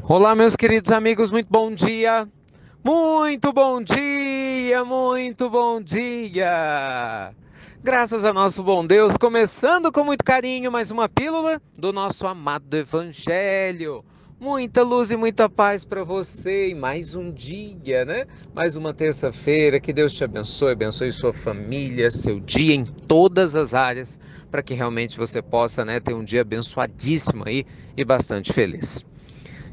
Olá, meus queridos amigos, muito bom dia! Muito bom dia, muito bom dia! Graças a nosso bom Deus, começando com muito carinho mais uma pílula do nosso amado Evangelho. Muita luz e muita paz para você e mais um dia, né? Mais uma terça-feira. Que Deus te abençoe, abençoe sua família, seu dia em todas as áreas, para que realmente você possa, né, ter um dia abençoadíssimo aí e bastante feliz.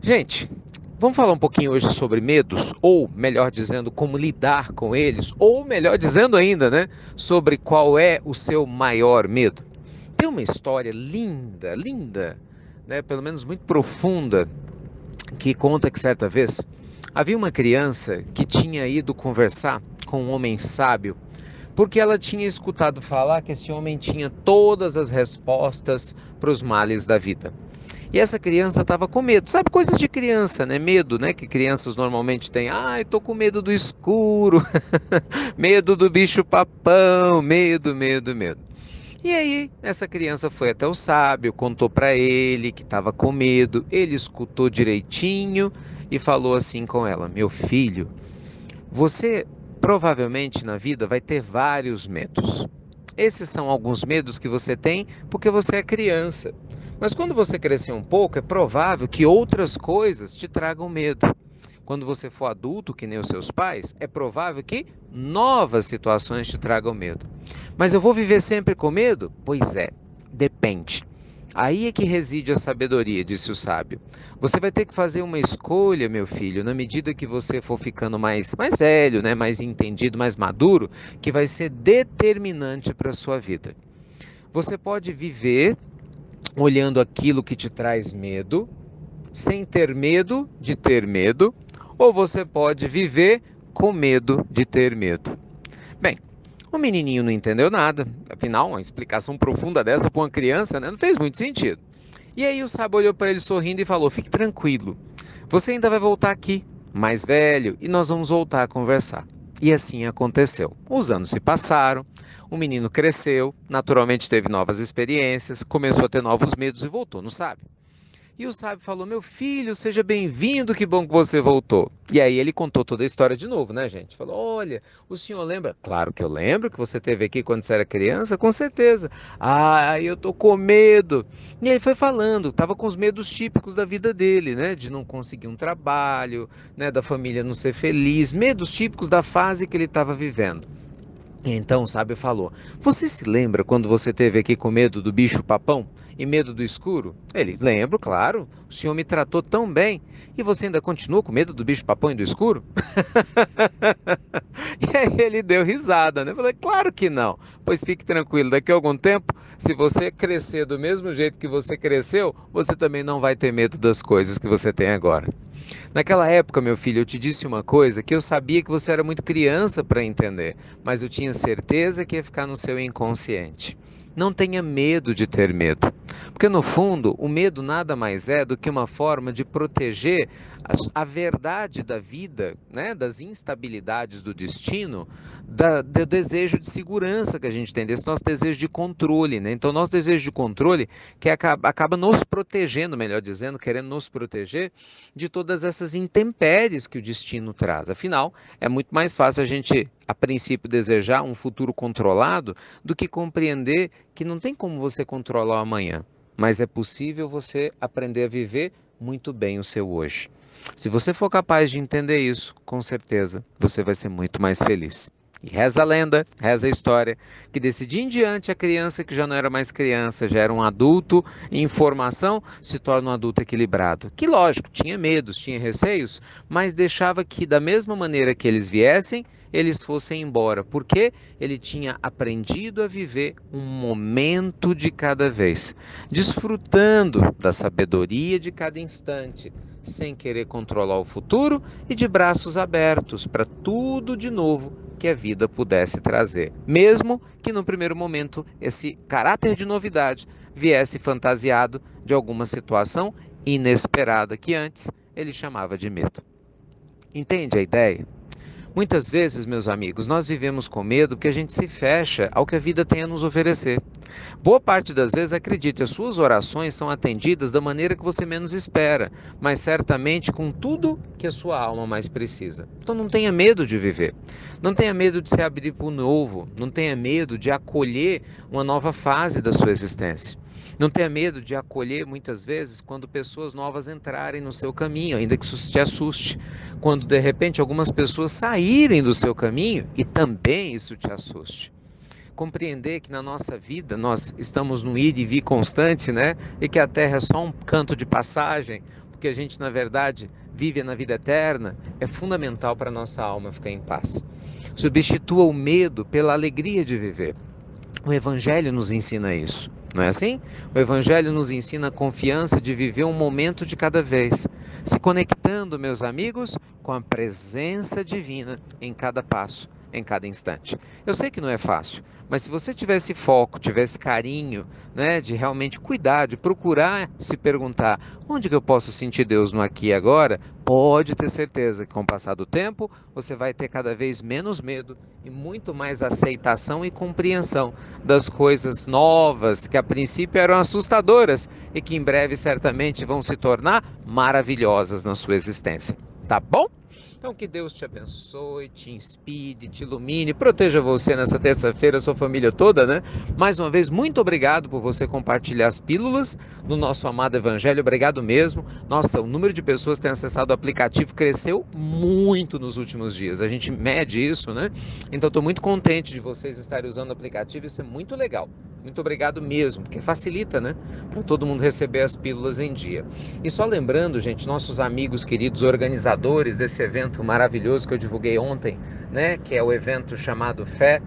Gente, vamos falar um pouquinho hoje sobre medos, ou melhor dizendo, como lidar com eles, ou melhor dizendo ainda, né, sobre qual é o seu maior medo. Tem uma história linda, linda, né, pelo menos muito profunda, que conta que certa vez havia uma criança que tinha ido conversar com um homem sábio, porque ela tinha escutado falar que esse homem tinha todas as respostas para os males da vida. E essa criança estava com medo. Sabe coisas de criança, né? Medo, né? Que crianças normalmente têm. Ai, tô com medo do escuro, medo do bicho papão, medo, medo, medo. E aí, essa criança foi até o sábio, contou para ele que estava com medo. Ele escutou direitinho e falou assim com ela: Meu filho, você provavelmente na vida vai ter vários medos. Esses são alguns medos que você tem porque você é criança. Mas quando você crescer um pouco, é provável que outras coisas te tragam medo. Quando você for adulto, que nem os seus pais, é provável que novas situações te tragam medo. Mas eu vou viver sempre com medo? Pois é, depende. Aí é que reside a sabedoria, disse o sábio. Você vai ter que fazer uma escolha, meu filho, na medida que você for ficando mais velho, né, mais entendido, mais maduro, que vai ser determinante para a sua vida. Você pode viver olhando aquilo que te traz medo, sem ter medo de ter medo, ou você pode viver com medo de ter medo. Bem, o menininho não entendeu nada, afinal, uma explicação profunda dessa para uma criança, né, não fez muito sentido. E aí o sábio olhou para ele sorrindo e falou: Fique tranquilo, você ainda vai voltar aqui, mais velho, e nós vamos voltar a conversar. E assim aconteceu. Os anos se passaram, o menino cresceu, naturalmente teve novas experiências, começou a ter novos medos e voltou no sábio. E o sábio falou: Meu filho, seja bem-vindo, que bom que você voltou. E aí ele contou toda a história de novo, né, gente? Falou: Olha, o senhor lembra? Claro que eu lembro que você esteve aqui quando você era criança, com certeza. Ah, eu tô com medo. E aí foi falando, tava com os medos típicos da vida dele, né? De não conseguir um trabalho, né? Da família não ser feliz, medos típicos da fase que ele estava vivendo. Então o sábio falou: Você se lembra quando você teve aqui com medo do bicho papão e medo do escuro? Ele: Lembro, claro. O senhor me tratou tão bem. E você ainda continua com medo do bicho papão e do escuro? E aí ele deu risada, né? Falei: Claro que não. Pois fique tranquilo, daqui a algum tempo, se você crescer do mesmo jeito que você cresceu, você também não vai ter medo das coisas que você tem agora. Naquela época, meu filho, eu te disse uma coisa que eu sabia que você era muito criança para entender, mas eu tinha certeza que ia ficar no seu inconsciente. Não tenha medo de ter medo, porque no fundo o medo nada mais é do que uma forma de proteger a verdade da vida, né, das instabilidades do destino, do desejo de segurança que a gente tem, desse nosso desejo de controle, né? Então, nosso desejo de controle que acaba nos protegendo, melhor dizendo, querendo nos proteger de todas essas intempéries que o destino traz. Afinal, é muito mais fácil a gente, a princípio, desejar um futuro controlado do que compreender que não tem como você controlar o amanhã, mas é possível você aprender a viver muito bem o seu hoje. Se você for capaz de entender isso, com certeza você vai ser muito mais feliz. E reza a lenda, reza a história, que desse dia em diante a criança que já não era mais criança, já era um adulto em formação, se torna um adulto equilibrado. Que lógico, tinha medos, tinha receios, mas deixava que da mesma maneira que eles viessem, eles fossem embora, porque ele tinha aprendido a viver um momento de cada vez, desfrutando da sabedoria de cada instante, sem querer controlar o futuro e de braços abertos para tudo de novo que a vida pudesse trazer, mesmo que no primeiro momento esse caráter de novidade viesse fantasiado de alguma situação inesperada que antes ele chamava de medo. Entende a ideia? Muitas vezes, meus amigos, nós vivemos com medo porque a gente se fecha ao que a vida tem a nos oferecer. Boa parte das vezes, acredite, as suas orações são atendidas da maneira que você menos espera, mas certamente com tudo que a sua alma mais precisa. Então não tenha medo de viver. Não tenha medo de se abrir para o novo. Não tenha medo de acolher uma nova fase da sua existência. Não tenha medo de acolher muitas vezes quando pessoas novas entrarem no seu caminho, ainda que isso te assuste. Quando de repente algumas pessoas saírem do seu caminho e também isso te assuste. Compreender que na nossa vida nós estamos no ir e vir constante, né? E que a Terra é só um canto de passagem, porque a gente na verdade vive na vida eterna, é fundamental para a nossa alma ficar em paz. Substitua o medo pela alegria de viver. O Evangelho nos ensina isso, não é assim? O Evangelho nos ensina a confiança de viver um momento de cada vez, se conectando, meus amigos, com a presença divina em cada passo, em cada instante. Eu sei que não é fácil, mas se você tivesse foco, tivesse carinho, né, de realmente cuidar, de procurar se perguntar onde que eu posso sentir Deus no aqui e agora, pode ter certeza que com o passar do tempo você vai ter cada vez menos medo e muito mais aceitação e compreensão das coisas novas que a princípio eram assustadoras e que em breve certamente vão se tornar maravilhosas na sua existência. Tá bom? Então que Deus te abençoe, te inspire, te ilumine, proteja você nessa terça-feira, sua família toda, né? Mais uma vez, muito obrigado por você compartilhar as pílulas no nosso amado Evangelho, obrigado mesmo. Nossa, o número de pessoas que têm acessado o aplicativo cresceu muito nos últimos dias, a gente mede isso, né? Então estou muito contente de vocês estarem usando o aplicativo, isso é muito legal. Muito obrigado mesmo, porque facilita, né? Para todo mundo receber as pílulas em dia. E só lembrando, gente, nossos amigos queridos organizadores desse evento maravilhoso que eu divulguei ontem, né? Que é o evento chamado Fé,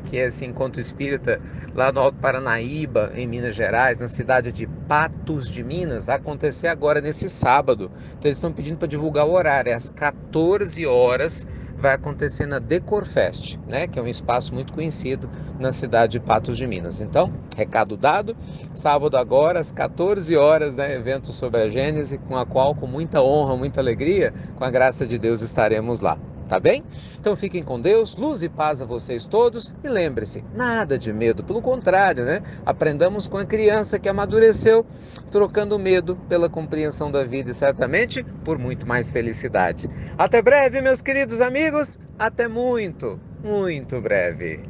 que é esse encontro espírita lá no Alto Paranaíba, em Minas Gerais, na cidade de Patos de Minas. Vai acontecer agora nesse sábado. Então eles estão pedindo para divulgar o horário, é às 14 horas. Vai acontecer na Decorfest, né, que é um espaço muito conhecido na cidade de Patos de Minas. Então, recado dado, sábado agora, às 14 horas, né, evento sobre a Gênese, com a qual, com muita honra, muita alegria, com a graça de Deus, estaremos lá. Tá bem? Então fiquem com Deus, luz e paz a vocês todos e lembre-se, nada de medo, pelo contrário, né? Aprendamos com a criança que amadureceu, trocando medo pela compreensão da vida e certamente por muito mais felicidade. Até breve, meus queridos amigos, até muito, muito breve.